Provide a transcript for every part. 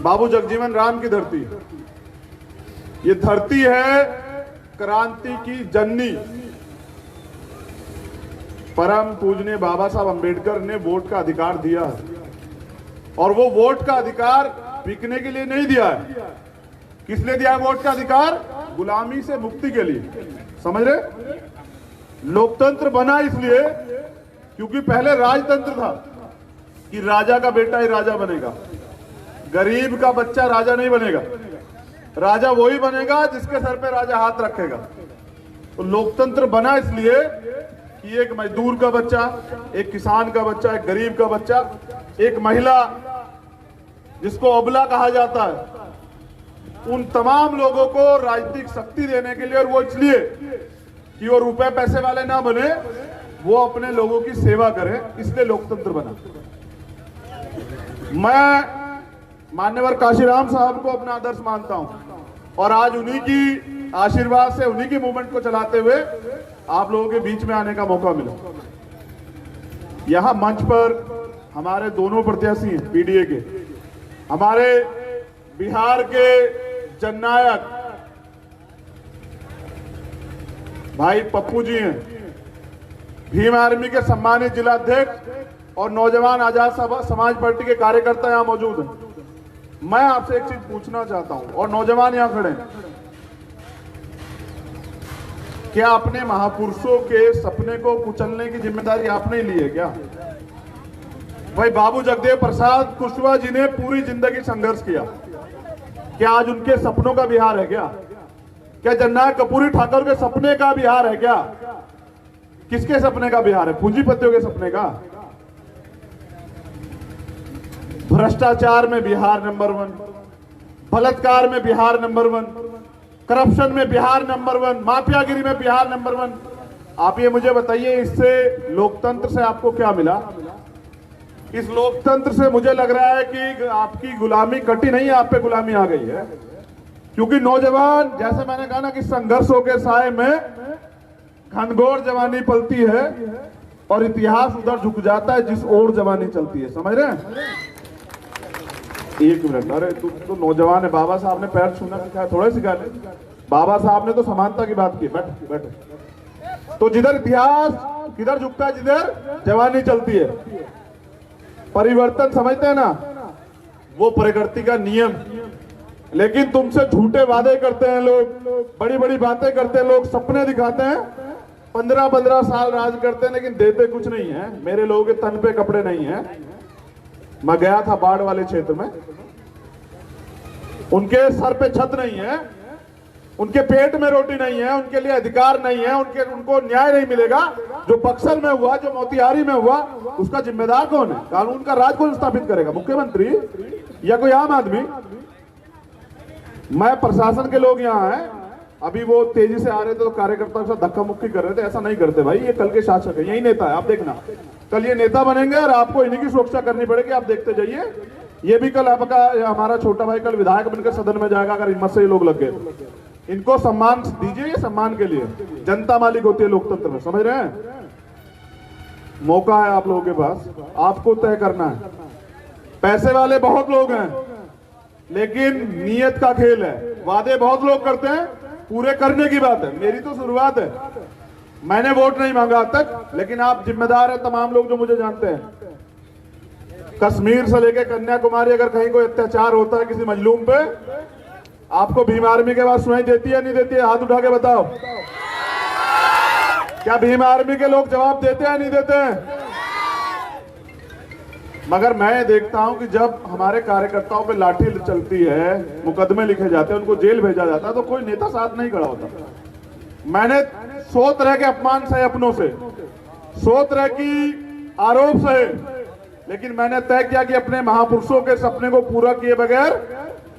बाबू जगजीवन राम की धरती। ये धरती है क्रांति की जननी। परम पूजनीय बाबा साहब अंबेडकर ने वोट का अधिकार दिया है, और वो वोट का अधिकार बिकने के लिए नहीं दिया है। किस लिए दिया है वोट का अधिकार? गुलामी से मुक्ति के लिए। समझ रहे? लोकतंत्र बना इसलिए क्योंकि पहले राजतंत्र था कि राजा का बेटा ही राजा बनेगा, गरीब का बच्चा राजा नहीं बनेगा। राजा वही बनेगा जिसके सर पे राजा हाथ रखेगा। तो लोकतंत्र बना इसलिए कि एक मजदूर का बच्चा, एक किसान का बच्चा, एक गरीब का बच्चा, एक महिला जिसको अबला कहा जाता है, उन तमाम लोगों को राजनीतिक शक्ति देने के लिए, और वो इसलिए कि वो रुपए पैसे वाले ना बने, वो अपने लोगों की सेवा करें, इसलिए लोकतंत्र बना। मैं मान्यवर काशीराम साहब को अपना आदर्श मानता हूं, और आज उन्हीं की आशीर्वाद से, उन्हीं की मूवमेंट को चलाते हुए आप लोगों के बीच में आने का मौका मिला। यहां मंच पर हमारे दोनों प्रत्याशी हैं पीडीए के, हमारे बिहार के जननायक भाई पप्पू जी हैं, भीम आर्मी के सम्मानित जिलाध्यक्ष और नौजवान आजाद समाज पार्टी के कार्यकर्ता यहां मौजूद हैं। मैं आपसे एक चीज पूछना चाहता हूं, और नौजवान यहां खड़े हैं, क्या अपने महापुरुषों के सपने को कुचलने की जिम्मेदारी आपने ली है क्या? भाई बाबू जगदेव प्रसाद कुशवाहा जी ने पूरी जिंदगी संघर्ष किया, क्या आज उनके सपनों का बिहार है क्या? क्या जननायक कर्पूरी ठाकुर के सपने का बिहार है क्या? किसके सपने का बिहार है? पूंजीपतियों के सपने का? भ्रष्टाचार में बिहार नंबर 1, बलात्कार में बिहार नंबर 1, करप्शन में बिहार नंबर 1, माफियागिरी में बिहार नंबर 1। आप ये मुझे बताइए, इससे लोकतंत्र से आपको क्या मिला? इस लोकतंत्र से मुझे लग रहा है कि आपकी गुलामी कटी नहीं है, आप पे गुलामी आ गई है। क्योंकि नौजवान, जैसे मैंने कहा ना कि संघर्षों के साए में घनघोर जवानी पलती है, और इतिहास उधर झुक जाता है जिस ओर जवानी चलती है। समझ रहे हैं? एक मिनट, अरे तू तो नौजवान है, बाबा साहब ने पैर छूना सिखाया, थोड़ा सिखा ले। बाबा साहब ने तो समानता की बात की। बैठ बैठ। तो जिधर इतिहास किधर झुकता है? जिधर जवानी चलती है। परिवर्तन समझते हैं ना, वो प्रकृति का नियम। लेकिन तुमसे झूठे वादे करते हैं लोग, बड़ी बड़ी बातें करते हैं लोग, सपने दिखाते हैं, 15-15 साल राज करते हैं, लेकिन देते कुछ नहीं है। मेरे लोगों के तन पे कपड़े नहीं है। मैं गया था बाढ़ वाले क्षेत्र में, उनके सर पे छत नहीं है, उनके पेट में रोटी नहीं है, उनके लिए अधिकार नहीं है, उनको न्याय नहीं मिलेगा। जो बक्सर में हुआ, जो मोतिहारी में हुआ, उसका जिम्मेदार कौन है? कानून का राज कौन स्थापित करेगा? मुख्यमंत्री या कोई आम आदमी? मैं प्रशासन के लोग यहाँ हैं, अभी वो तेजी से आ रहे थे तो कार्यकर्ताओं के साथ धक्का मुक्की कर रहे थे। ऐसा नहीं करते भाई, ये कल के शासक है, यही नेता है। आप देखना, कल ये नेता बनेंगे और आपको इन्हीं की सुरक्षा करनी पड़ेगी। आप देखते जाइए, ये भी कल आपका, हमारा छोटा भाई कल विधायक बनकर सदन में जाएगा, अगर हिम्मत से ये लोग लग गए। इनको सम्मान दीजिए, ये सम्मान के लिए। जनता मालिक होती है लोकतंत्र में, समझ रहे हैं? मौका है आप लोगों के पास, आपको तय करना है। पैसे वाले बहुत लोग हैं, लेकिन नीयत का खेल है। वादे बहुत लोग करते हैं, पूरे करने की बात है। मेरी तो शुरुआत है, मैंने वोट नहीं मांगा अब तक, लेकिन आप जिम्मेदार हैं, तमाम लोग जो मुझे जानते हैं। कश्मीर से लेकर कन्याकुमारी, अगर कहीं कोई अत्याचार होता है किसी मजलूम पे, आपको भीम आर्मी के बाद सुनाई देती है नहीं देती है? हाथ उठा के बताओ। क्या भीम आर्मी के लोग जवाब देते हैं नहीं देते हैं? मगर मैं देखता हूं कि जब हमारे कार्यकर्ताओं पे लाठी चलती है, मुकदमे लिखे जाते हैं, उनको जेल भेजा जाता है, तो कोई नेता साथ नहीं खड़ा होता। मैंने 100 तरह के अपमान सहे अपनों से, 100 तरह की आरोप सहे, लेकिन मैंने तय किया कि अपने महापुरुषों के सपने को पूरा किए बगैर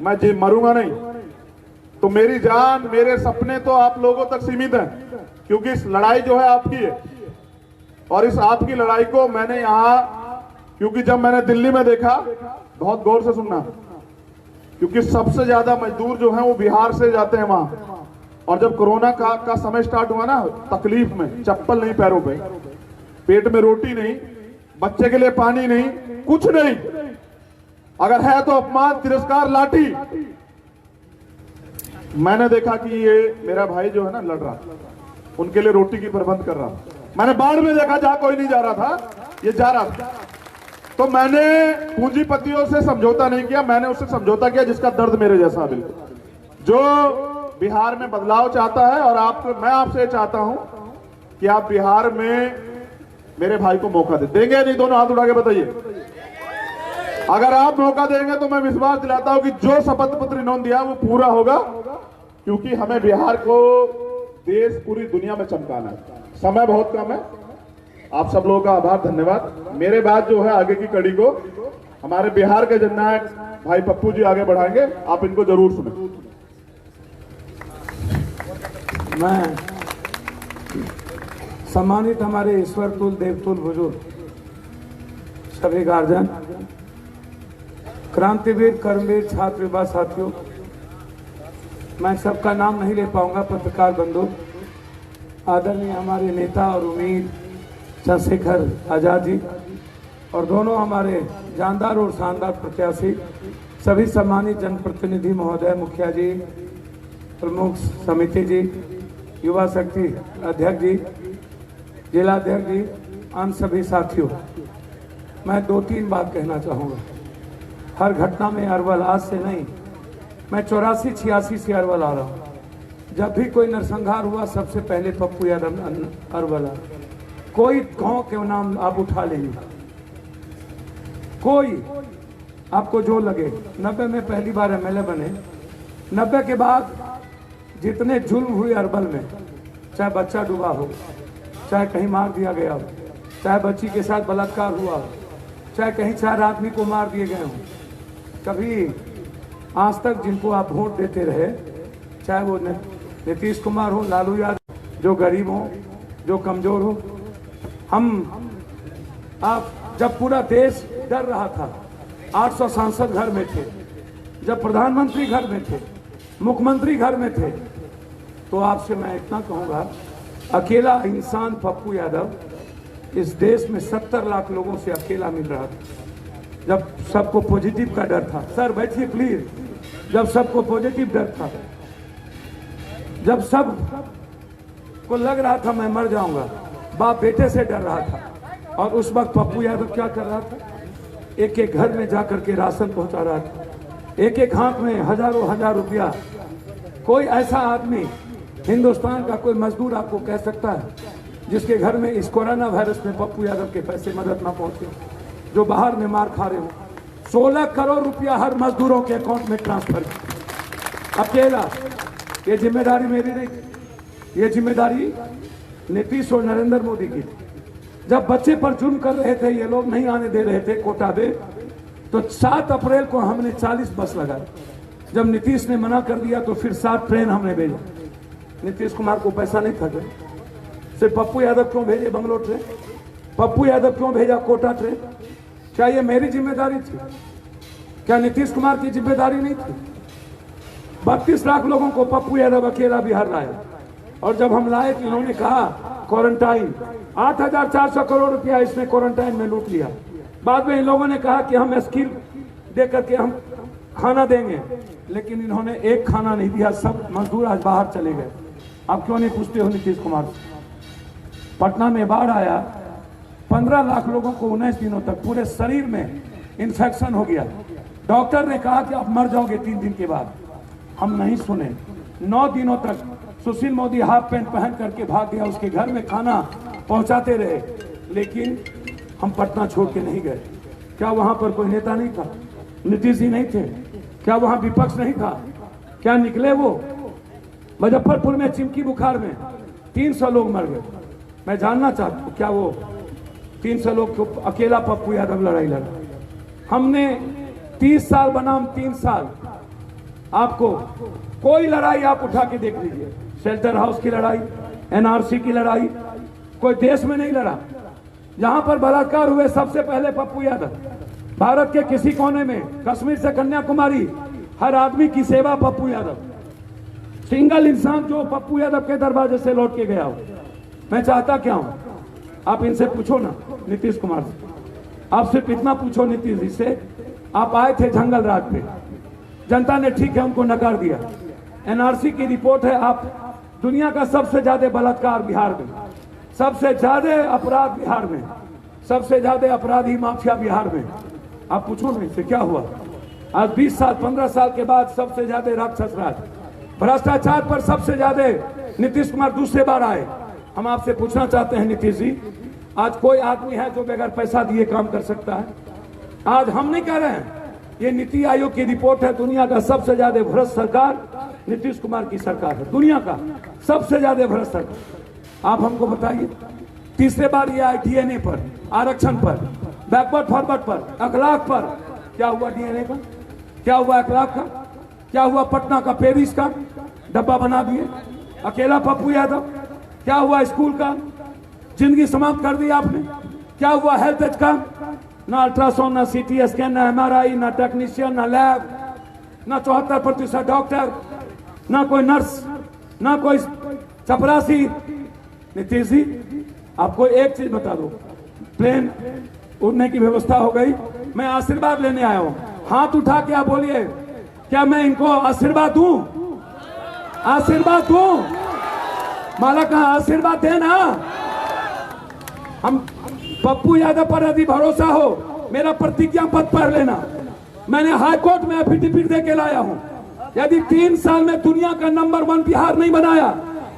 मैं मरूंगा नहीं। तो मेरी जान, मेरे सपने तो आप लोगों तक सीमित हैं, क्योंकि इस लड़ाई जो है आपकी है। और इस आपकी लड़ाई को मैंने यहाँ, क्योंकि जब मैंने दिल्ली में देखा, बहुत गौर से सुनना, क्योंकि सबसे ज्यादा मजदूर जो हैं वो बिहार से जाते हैं वहां। और जब कोरोना का समय स्टार्ट हुआ ना, तकलीफ में, चप्पल नहीं पैरों पे, पेट में रोटी नहीं, बच्चे के लिए पानी नहीं, कुछ नहीं, अगर है तो अपमान, तिरस्कार, लाठी। मैंने देखा कि ये मेरा भाई जो है ना लड़ रहा, उनके लिए रोटी की प्रबंध कर रहा। मैंने बाढ़ में देखा जहां कोई नहीं जा रहा था, ये जा रहा था। तो मैंने पूंजीपतियों से समझौता नहीं किया, मैंने उससे समझौता किया जिसका दर्द मेरे जैसा, बिल्कुल, जो बिहार में बदलाव चाहता है। और मैं आपसे चाहता हूं कि आप बिहार में मेरे भाई को मौका देंगे नहीं? दोनों हाथ उठा के बताइए। अगर आप मौका देंगे तो मैं विश्वास दिलाता हूं कि जो शपथ पत्र इन्होंने दिया वो पूरा होगा, क्योंकि हमें बिहार को देश पूरी दुनिया में चमकाना है। समय बहुत कम है। आप सब लोगों का आभार, धन्यवाद। मेरे बाद जो है आगे की कड़ी को हमारे बिहार के जननायक भाई पप्पू जी आगे बढ़ाएंगे, आप इनको जरूर सुने। मैं सम्मानित हमारे ईश्वर तुल देवतुल बुजुर्ग सभी गार्जियन, क्रांतिवीर, कर्मवीर, छात्र युवा साथियों, मैं सबका नाम नहीं ले पाऊंगा। पत्रकार बंधु, आदरणीय हमारे नेता और उम्मीद चंद्रशेखर आजाद जी, और दोनों हमारे जानदार और शानदार प्रत्याशी, सभी सम्मानित जनप्रतिनिधि महोदय, मुखिया जी, प्रमुख समिति जी, युवा शक्ति अध्यक्ष जी, जिलाध्यक्ष जी, अन्य सभी साथियों, मैं 2-3 बात कहना चाहूँगा। हर घटना में अरवल, आज से नहीं, मैं 84-86 से अरवल आ रहा हूँ। जब भी कोई नरसंहार हुआ सबसे पहले पप्पू यादव अरवल आ। कोई गांव के नाम आप उठा लीजिए, कोई आपको जो लगे। 90 में पहली बार एमएलए बने। 90 के बाद जितने जुल्म हुए अरवल में, चाहे बच्चा डूबा हो, चाहे कहीं मार दिया गया हो, चाहे बच्ची के साथ बलात्कार हुआ हो, चाहे कहीं 4 आदमी को मार दिए गए हों, कभी आज तक जिनको आप वोट देते रहे, चाहे वो नीतीश कुमार हो, लालू यादव, जो गरीब हो, जो कमजोर हो, आप जब पूरा देश डर रहा था, 800 सांसद घर में थे, जब प्रधानमंत्री घर में थे, मुख्यमंत्री घर में थे, तो आपसे मैं इतना कहूँगा, अकेला इंसान पप्पू यादव इस देश में 70 लाख लोगों से अकेला मिल रहा था। जब सबको पॉजिटिव का डर था, सर बैठिए प्लीज, जब सबको पॉजिटिव डर था, जब सब को लग रहा था मैं मर जाऊंगा, बाप बेटे से डर रहा था, और उस वक्त पप्पू यादव क्या कर रहा था? एक एक घर में जाकर के राशन पहुंचा रहा था, एक एक हाथ में हजारों हजार रुपया। कोई ऐसा आदमी हिंदुस्तान का कोई मजदूर आपको कह सकता है जिसके घर में इस कोरोना वायरस में पप्पू यादव के पैसे मदद ना पहुंचे, जो बाहर में मार खा रहे हो? 16 करोड़ रुपया हर मजदूरों के अकाउंट में ट्रांसफर किया, अकेला। ये जिम्मेदारी मेरी नहीं, ये जिम्मेदारी नीतीश और नरेंद्र मोदी की थी। जब बच्चे पर जुल्म कर रहे थे, ये लोग नहीं आने दे रहे थे कोटा दे, तो 7 अप्रैल को हमने 40 बस लगाए। जब नीतीश ने मना कर दिया तो फिर 7 ट्रेन हमने भेजा। नीतीश कुमार को पैसा नहीं था, सिर्फ पप्पू यादव क्यों भेजे बंगलोर ट्रेन? पप्पू यादव क्यों भेजा कोटा ट्रेन? क्या ये मेरी जिम्मेदारी थी? क्या नीतीश कुमार की जिम्मेदारी नहीं थी? 32 लाख लोगों को पप्पू यादव अकेला बिहार लाया, और जब हम लाए तो इन्होंने कहा क्वारंटाइन, 8,400 करोड़ रुपया इसने क्वारंटाइन में लूट लिया। बाद में इन लोगों ने कहा कि हम स्किल दे करके हम खाना देंगे, लेकिन इन्होंने एक खाना नहीं दिया। सब मजदूर आज बाहर चले गए। आप क्यों नहीं पूछते हो नीतीश कुमार से? पटना में बाढ़ आया, 15 लाख लोगों को 19 दिनों तक पूरे शरीर में इंफेक्शन हो गया। डॉक्टर ने कहा कि आप मर जाओगे 3 दिन के बाद। हम नहीं सुने। 9 दिनों तक सुशील मोदी हाफ पैंट पहन करके भाग गया, उसके घर में खाना पहुंचाते रहे, लेकिन हम पटना छोड़ के नहीं गए। क्या वहां पर कोई नेता नहीं था? नीतीश जी नहीं थे? क्या वहां विपक्ष नहीं था? क्या निकले वो? मुजफ्फरपुर में चिमकी बुखार में 300 लोग मर गए। मैं जानना चाहता हूं, क्या वो 300 लोग को अकेला पप्पू यादव लड़ाई लड़ा? हमने 30 साल बनाम 3 साल, आपको कोई लड़ाई आप उठा के देख लीजिए, शेल्टर हाउस की लड़ाई, एनआरसी की लड़ाई, कोई देश में नहीं लड़ा। जहां पर बलात्कार हुए सबसे पहले पप्पू यादव। भारत के किसी कोने में, कश्मीर से कन्याकुमारी, हर आदमी की सेवा पप्पू यादव। सिंगल इंसान जो पप्पू यादव के दरवाजे से लौट के गया हो। मैं चाहता क्या हूं, आप इनसे पूछो ना, नीतीश कुमार से। आप सिर्फ इतना पूछो नीतीश जी से आप आए थे जंगल राज पे, जनता ने ठीक है उनको नकार दिया। एनआरसी की रिपोर्ट है, आप दुनिया का सबसे ज्यादा बलात्कार बिहार में, सबसे ज्यादा अपराध बिहार में, सबसे ज्यादा अपराधी माफिया बिहार में। आप पूछो ना इससे क्या हुआ। आज 20 साल 15 साल के बाद सबसे ज्यादा राक्षस राज, भ्रष्टाचार पर सबसे ज्यादा नीतीश कुमार दूसरे बार आए। हम आपसे पूछना चाहते हैं नीतीश जी, आज कोई आदमी है जो बगैर पैसा दिए काम कर सकता है? आज हम नहीं कह रहे हैं, ये नीति आयोग की रिपोर्ट है, दुनिया का सबसे ज्यादा भ्रष्ट सरकार नीतीश कुमार की सरकार है, दुनिया का सबसे ज्यादा भ्रष्ट सरकार। आप हमको बताइए, तीसरे बार ये आए डीएनए पर, आरक्षण पर, बैकवर्ड फॉरवर्ड पर, अखलाक पर। क्या हुआ डीएनए का? क्या हुआ अखलाक का? क्या हुआ पटना का पेरिस का डब्बा बना दिए अकेला पप्पू यादव? क्या हुआ स्कूल का? जिंदगी समाप्त कर दी आपने। क्या हुआ हेल्थ का? ना अल्ट्रासाउंड, ना सीटी स्कैन, ना एमआरआई, ना टेक्नीशियन, ना लैब, ना 74% डॉक्टर, ना कोई नर्स, ना कोई चपरासी। नीतीश जी आपको एक चीज बता दो, प्लेन उड़ने की व्यवस्था हो गई, मैं आशीर्वाद लेने आया हूं। हाथ उठा के आप बोलिए, क्या मैं इनको आशीर्वाद दूं? आशीर्वाद दूं? माला का आशीर्वाद देना। हम पप्पू यादव पर यदि भरोसा हो, मेरा प्रतिज्ञा पत्र पढ़ लेना। मैंने हाई कोर्ट में एफिडेविट दे के लाया हूं। यदि 3 साल में दुनिया का नंबर 1 बिहार नहीं बनाया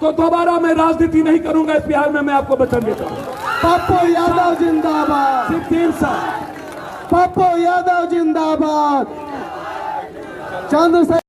तो दोबारा मैं राजनीति नहीं करूंगा इस बिहार में, मैं आपको वचन देता हूं। पप्पू यादव जिंदाबाद। सिर्फ 3 साल। पप्पू यादव जिंदाबाद। चंद्रशेखर